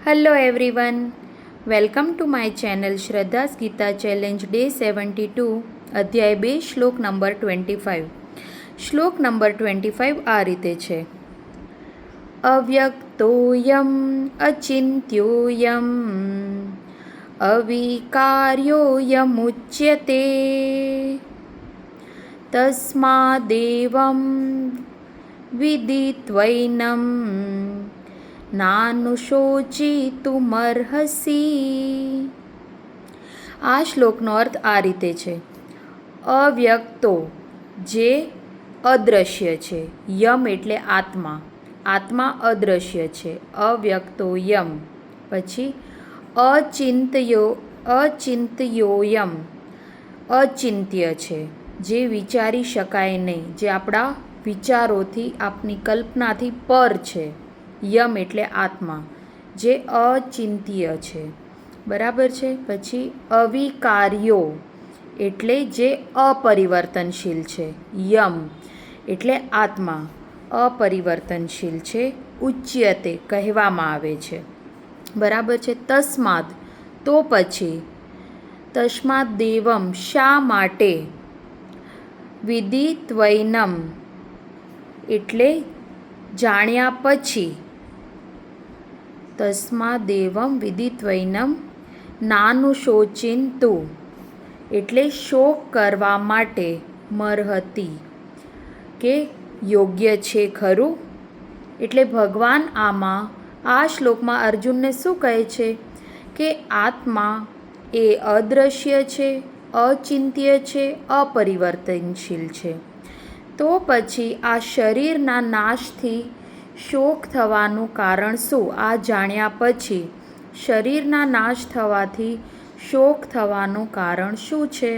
Hello everyone, welcome to my channel Shraddha's Gita Challenge Day 72, અધ્યાય 2 શ્લોક number 25. શ્લોક number 25 આ રીતે છે. અવ્યક્તોયમ અચિંત્યોયમ અવિકાર્યોયમુચ્યતે તસ્માદેવં વિદિત્વૈનમ નાનુશોચિતુમર્હસી. આ શ્લોકનો અર્થ આ રીતે છે. અવ્યક્તો જે અદૃશ્ય છે, યમ એટલે આત્મા, આત્મા અદૃશ્ય છે, અવ્યક્તો યમ. પછી અચિંત્યોયમ અચિંત્ય છે, જે વિચારી શકાય નહીં, જે આપણા વિચારોથી આપની કલ્પનાથી પર છે. યમ એટલે આત્મા જે અચિંત્ય છે, બરાબર છે. પછી અવિકાર્યો એટલે જે અપરિવર્તનશીલ છે, યમ એટલે આત્મા અપરિવર્તનશીલ છે, ઉચ્યતે કહેવામાં આવે છે, બરાબર છે. તસ્માદ તો પછી, તસ્માદ દેવમ શા માટે, વિદિત્વૈનમ એટલે જાણ્યા પછી, તસ્માદેવમ વિદિત્વૈનમ નાનુશોચિંતુ એટલે શોક કરવા માટે, મર્હતિ કે યોગ્ય છે ખરું. એટલે ભગવાન આ શ્લોકમાં અર્જુનને શું કહે છે કે આત્મા એ અદૃશ્ય છે, અચિંત્ય છે, અપરિવર્તનશીલ છે. તો પછી આ શરીરના નાશથી શોક થવાનું કારણ શું? આ જાણ્યા પછી શરીરના નાશ થવાથી શોક થવાનું કારણ શું છે?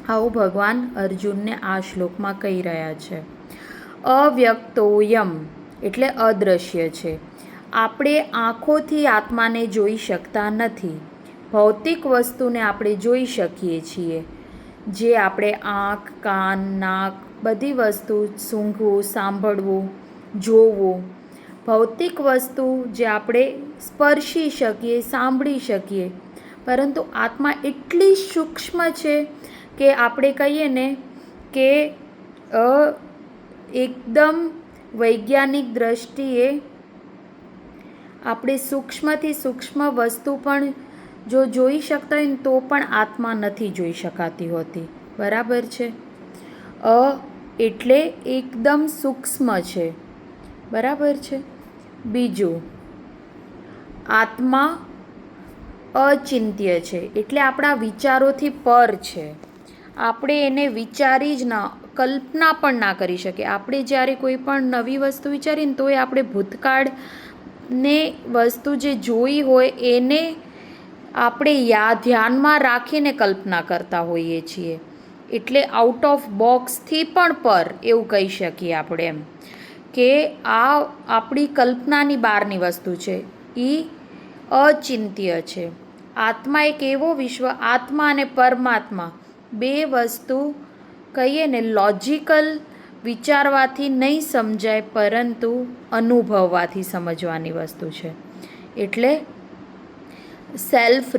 આવું ભગવાન અર્જુનને આ શ્લોકમાં કહી રહ્યા છે. અવ્યક્તોયમ એટલે અદૃશ્ય છે. આપણે આંખોથી આત્માને જોઈ શકતા નથી. ભૌતિક વસ્તુને આપણે જોઈ શકીએ છીએ, જે આપણે આંખ, કાન, નાક બધી વસ્તુ, સૂંઘવું, સાંભળવું, જોવું, ભૌતિક વસ્તુ જે આપણે સ્પર્શી શકીએ, સાંભળી શકીએ. પરંતુ આત્મા એટલી સૂક્ષ્મ છે કે આપણે કહીએ ને કે એકદમ વૈજ્ઞાનિક દ્રષ્ટિએ આપણે સૂક્ષ્મથી સૂક્ષ્મ વસ્તુ પણ જો જોઈ શકતા હોય ને તો પણ આત્મા નથી જોઈ શકાતી હોતી, બરાબર છે. એટલે એકદમ સૂક્ષ્મ છે, બરાબર છે. બીજું, આત્મા અચિંત્ય છે એટલે આપણા વિચારોથી પર છે. આપણે એને વિચારી જ ના, કલ્પના પણ ના કરી શકીએ. આપણે જ્યારે કોઈ પણ નવી વસ્તુ વિચારીએ ને તો એ આપણે ભૂતકાળને વસ્તુ જે જોઈ હોય એને આપણે ધ્યાનમાં રાખીને કલ્પના કરતા હોઈએ છીએ. એટલે આઉટ ઓફ બોક્સથી પણ પર એવું કહી શકીએ આપણે એમ કે આ આપણી કલ્પનાની બહારની વસ્તુ છે, એ અચિંત્ય છે. આત્મા એક એવો વિશ્વ, આત્મા અને પરમાત્મા બે વસ્તુ કહીએ ને લોજિકલ વિચારવાથી નહીં સમજાય, પરંતુ અનુભવવાથી સમજવાની વસ્તુ છે. એટલે સેલ્ફ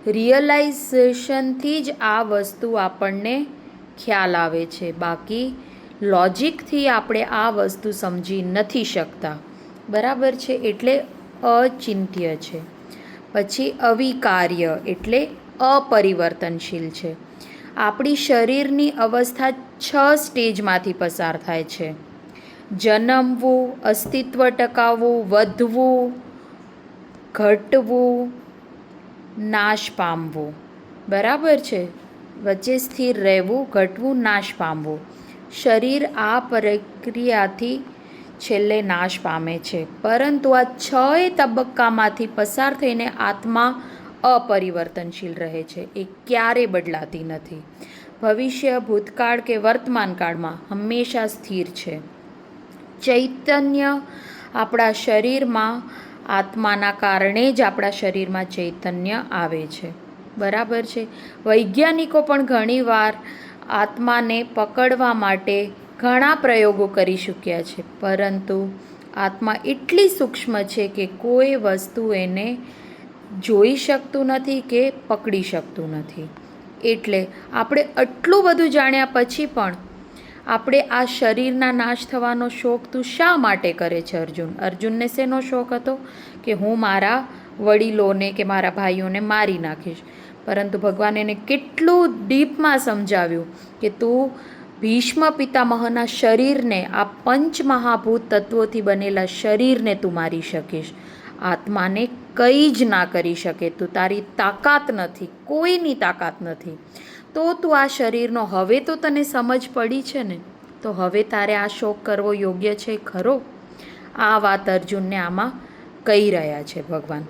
રિયલાઇઝેશનથી જ આ વસ્તુ આપણને ખ્યાલ આવે છે. બાકી લોજિકથી આપણે આ વસ્તુ સમજી નથી શકતા, બરાબર છે. એટલે અચિંત્ય છે. પછી અવિકાર્ય એટલે અપરિવર્તનશીલ છે. આપણી શરીરની અવસ્થા 6 સ્ટેજમાંથી પસાર થાય છે. જન્મવું, અસ્તિત્વ ટકાવવું, વધવું, ઘટવું, નાશ પામવું, બરાબર છે. વચ્ચે સ્થિર રહેવું, ઘટવું, નાશ પામવું. શરીર આ પ્રક્રિયાથી છેલ્લે નાશ પામે છે. પરંતુ આ 6 તબક્કામાંથી પસાર થઈને આત્મા અપરિવર્તનશીલ રહે છે. એ ક્યારેય બદલાતી નથી. ભવિષ્ય, ભૂતકાળ કે વર્તમાન કાળમાં હંમેશા સ્થિર છે. ચૈતન્ય આપણા શરીરમાં, આત્માના કારણે જ આપણા શરીરમાં ચૈતન્ય આવે છે, બરાબર છે. વૈજ્ઞાનિકો પણ ઘણીવાર આત્માને પકડવા માટે ઘણા પ્રયોગો કરી ચૂક્યા છે, પરંતુ આત્મા એટલી સૂક્ષ્મ છે કે કોઈ વસ્તુ એને જોઈ શકતું નથી કે પકડી શકતું નથી. એટલે આપણે આટલું બધું જાણ્યા પછી પણ આપણે આ શરીરના નાશ થવાનો શોખ તું શા માટે કરે છે અર્જુન? અર્જુનને શેનો શોખ હતો? કે હું મારા વડીલોને કે મારા ભાઈઓને મારી નાખીશ. પરંતુ ભગવાને એને કેટલું ડીપમાં સમજાવ્યું કે તું ભીષ્મ પિતામહના શરીરને, આ પંચમહાભૂત તત્વોથી બનેલા શરીરને તું મારી શકીશ, આત્માને કંઈ જ ના કરી શકે તું. તારી તાકાત નથી, કોઈની તાકાત નથી. તો તું આ શરીરનો હવે તો તને સમજ પડી છે ને, તો હવે તારે આ શોક કરવો યોગ્ય છે ખરો? આ વાત અર્જુનને આમાં કહી રહ્યા છે ભગવાન.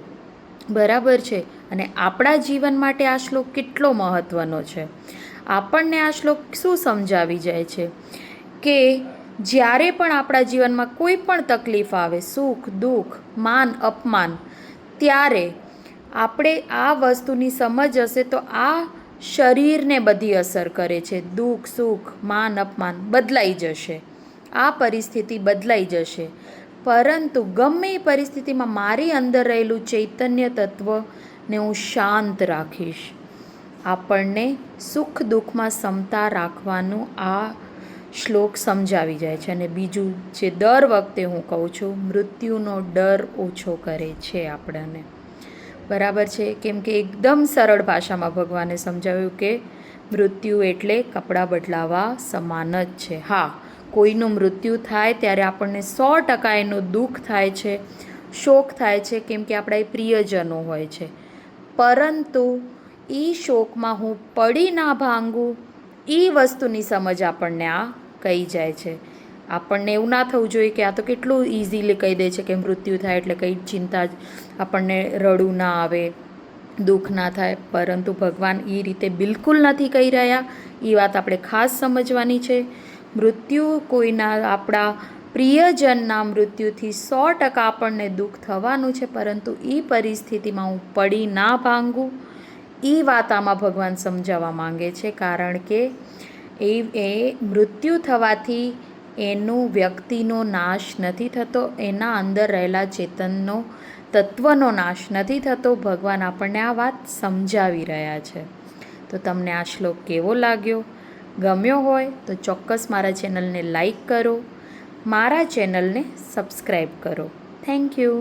બરાબર છે. અને આપણા જીવન માટે આ શ્લોક કેટલો મહત્ત્વનો છે. આપણને આ શ્લોક શું સમજાવી જાય છે કે જ્યારે પણ આપણા જીવનમાં કોઈ પણ તકલીફ આવે, સુખ દુઃખ, માન અપમાન, ત્યારે આપણે આ વસ્તુની સમજ હશે તો આ શરીરને બધી અસર કરે છે. દુઃખ સુખ માન અપમાન બદલાઈ જશે, આ પરિસ્થિતિ બદલાઈ જશે. પરંતુ ગમે એ પરિસ્થિતિમાં મારી અંદર રહેલું ચૈતન્ય તત્વને હું શાંત રાખીશ. આપણને સુખ દુઃખમાં સમતા રાખવાનું આ શ્લોક સમજાવી જાય છે. અને બીજું જે દર વખતે હું કહું છું, મૃત્યુનો ડર ઓછો કરે છે આપણને. બરાબર છે. કેમ કે એકદમ સરળ ભાષામાં ભગવાને સમજાવ્યું કે મૃત્યુ એટલે કપડાં બદલાવા સમાન જ છે. હા, કોઈનું મૃત્યુ થાય ત્યારે આપણને 100% એનું દુઃખ થાય છે, શોક થાય છે, કેમ કે આપણા એ પ્રિયજનો હોય છે. પરંતુ એ શોકમાં હું પડી ના ભાંગું, એ વસ્તુની સમજ આપણને આ કહી જાય છે. આપણને એવું ના થવું જોઈએ કે આ તો કેટલું ઇઝીલી કહી દે છે કે મૃત્યુ થાય એટલે કંઈ ચિંતા જ, આપણને રડવું ના આવે, દુઃખ ના થાય. પરંતુ ભગવાન એ રીતે બિલકુલ નથી કહી રહ્યા. એ વાત આપણે ખાસ સમજવાની છે. મૃત્યુ કોઈના, આપણા પ્રિયજનના મૃત્યુથી 100% આપણને દુઃખ થવાનું છે, પરંતુ એ પરિસ્થિતિમાં હું પડી ના ભાંગું, એ વાત આમાં ભગવાન સમજાવવા માંગે છે. કારણ કે એ મૃત્યુ થવાથી એનું વ્યક્તિનો નાશ નથી થતો, એના અંદર રહેલા ચેતનનો તત્વનો નાશ નથી થતો. ભગવાન આપણને આ વાત સમજાવી રહ્યા છે. તો તમને આ શ્લોક કેવો લાગ્યો? ગમ્યો હોય તો ચોક્કસ મારા ચેનલને લાઈક કરો, મારા ચેનલને સબસ્ક્રાઈબ કરો. Thank you.